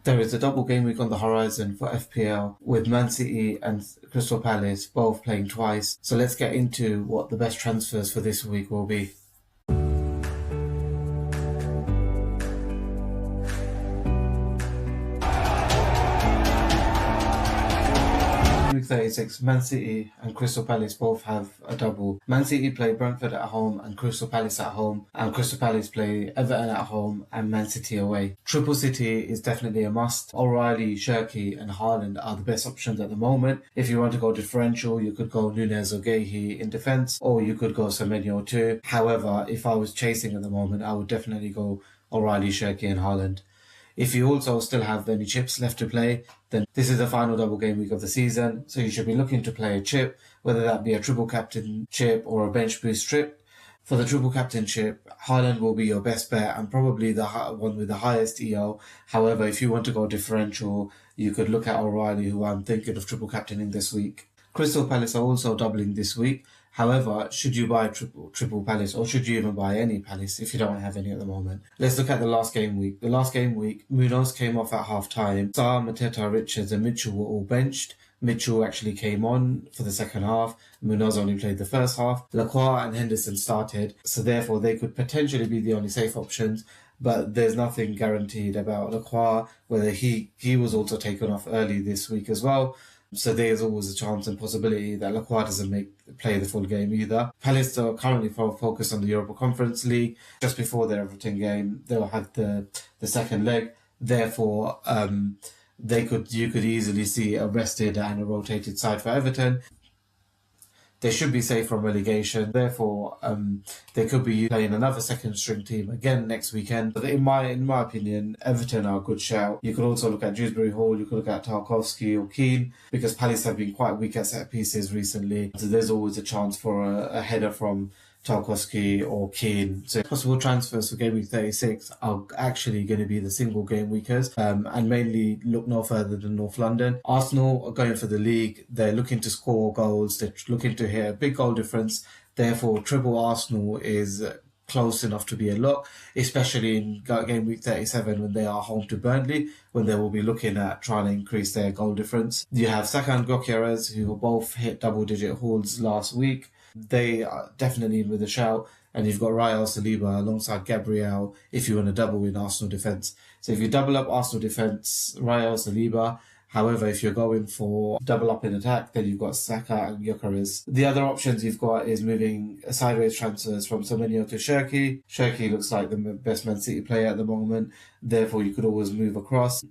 There is a double game week on the horizon for FPL with Man City and Crystal Palace both playing twice. So let's get into what the best transfers for this week will be. Week 36, Man City and Crystal Palace both have a double. Man City play Brentford at home and Crystal Palace at home, and Crystal Palace play Everton at home and Man City away. Triple City is definitely a must. O'Reilly, Shirky and Haaland are the best options at the moment. If you want to go differential, you could go Nunez or Guehi in defence, or you could go Semenyo too. However, if I was chasing at the moment, I would definitely go O'Reilly, Shirky and Haaland. If you also still have any chips left to play, then this is the final double game week of the season, so you should be looking to play a chip, whether that be a triple captain chip or a bench boost chip. For the triple captain chip, Haaland will be your best bet and probably the one with the highest EO. However, if you want to go differential, you could look at O'Reilly, who I'm thinking of triple captaining this week. Crystal Palace are also doubling this week. However, should you buy triple Palace, or should you even buy any Palace if you don't have any at the moment? Let's look at the last game week. The last game week, Munoz came off at half-time. Sarr, Mateta, Richards and Mitchell were all benched. Mitchell actually came on for the second half. Munoz only played the first half. Lacroix and Henderson started, so therefore they could potentially be the only safe options. But there's nothing guaranteed about Lacroix, whether he was also taken off early this week as well. So there's always a chance and possibility that Lacroix doesn't play the full game either. Palace are currently focused on the Europa Conference League. Just before their Everton game, they'll have the second leg. Therefore, you could easily see a rested and a rotated side for Everton. They should be safe from relegation. Therefore, they could be playing another second string team again next weekend. But in my opinion, Everton are a good shout. You could also look at Dewsbury Hall. You could look at Tarkowski or Keane, because Palace have been quite weak at set pieces recently. So there's always a chance for a header from Tarkowski or Keane. So possible transfers for Game Week 36 are actually going to be the single game weekers, and mainly look no further than North London. Arsenal are going for the league. They're looking to score goals. They're looking to hit a big goal difference. Therefore, triple Arsenal is close enough to be a lock, especially in Game Week 37 when they are home to Burnley, when they will be looking at trying to increase their goal difference. You have Saka and Gyökeres, who both hit double-digit hauls last week. They are definitely in with a shout. And you've got Raul Saliba alongside Gabriel if you want to double in Arsenal defence. So if you double up Arsenal defence, Raul Saliba. However, if you're going for double up in attack, then you've got Saka and Gyökeres. The other options you've got is moving sideways transfers from Semenyo to Shirky. Shirky looks like the best Man City player at the moment. Therefore, you could always move across.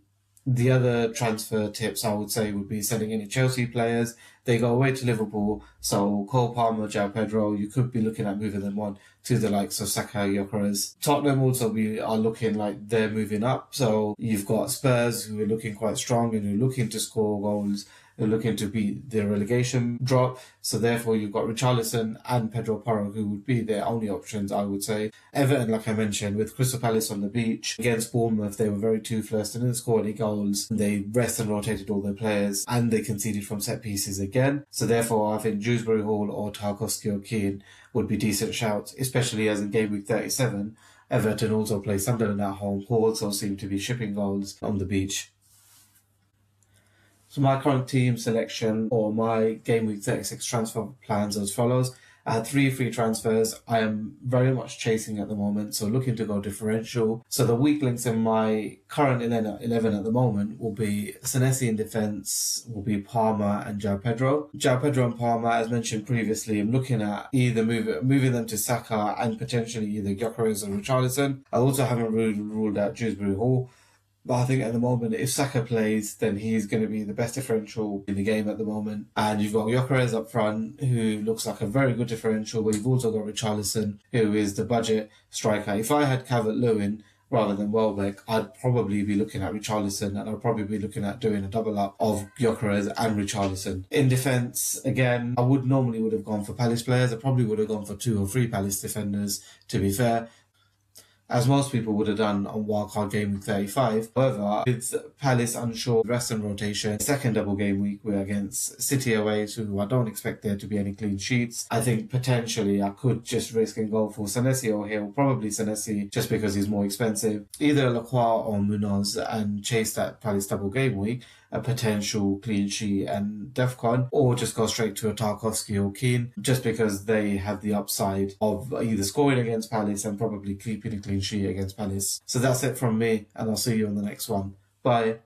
The other transfer tips I would say would be selling any Chelsea players. They go away to Liverpool, so Cole Palmer, João Pedro, you could be looking at moving them on to the likes of Saka, Gyökeres. Tottenham also are looking like they're moving up, so you've got Spurs who are looking quite strong and who are looking to score goals. They're looking to beat the relegation drop. So therefore, you've got Richarlison and Pedro Porro, who would be their only options, I would say. Everton, like I mentioned, with Crystal Palace on the beach. Against Bournemouth, they were very toothless and didn't score any goals. They rest and rotated all their players, and they conceded from set pieces again. So therefore, I think Dewsbury Hall or Tarkowski or Keane would be decent shouts, especially as in Game Week 37. Everton also play Sunderland at home, who also seem to be shipping goals on the beach. So my current team selection or my Game Week 36 transfer plans as follows. I had 3 free transfers. I am very much chasing at the moment, so looking to go differential. So the weak links in my current 11 at the moment will be Senesi in defence, will be Palmer and João Pedro. João Pedro and Palmer, as mentioned previously, I'm looking at either moving them to Saka and potentially either Gyökeres or Richarlison. I also haven't ruled out Dewsbury Hall. But I think at the moment, if Saka plays, then he's going to be the best differential in the game at the moment. And you've got Gyökeres up front, who looks like a very good differential, but you've also got Richarlison, who is the budget striker. If I had Calvert-Lewin rather than Welbeck, I'd probably be looking at Richarlison, and I'd probably be looking at doing a double up of Gyökeres and Richarlison. In defence, again, I would have gone for Palace players. I probably would have gone for 2 or 3 Palace defenders, to be fair. as most people would have done on wildcard game week 35. However, with Palace unsure rest and rotation, second double game week we're against City away, who I don't expect there to be any clean sheets. I think potentially I could just risk and go for Senesi or Hill, probably Senesi just because he's more expensive. Either Lacroix or Munoz and chase that Palace double game week, a potential clean sheet and DEFCON, or just go straight to a Tarkovsky or Keane just because they have the upside of either scoring against Palace and probably keeping a clean sheet against Palace. So that's it from me, and I'll see you on the next one. Bye.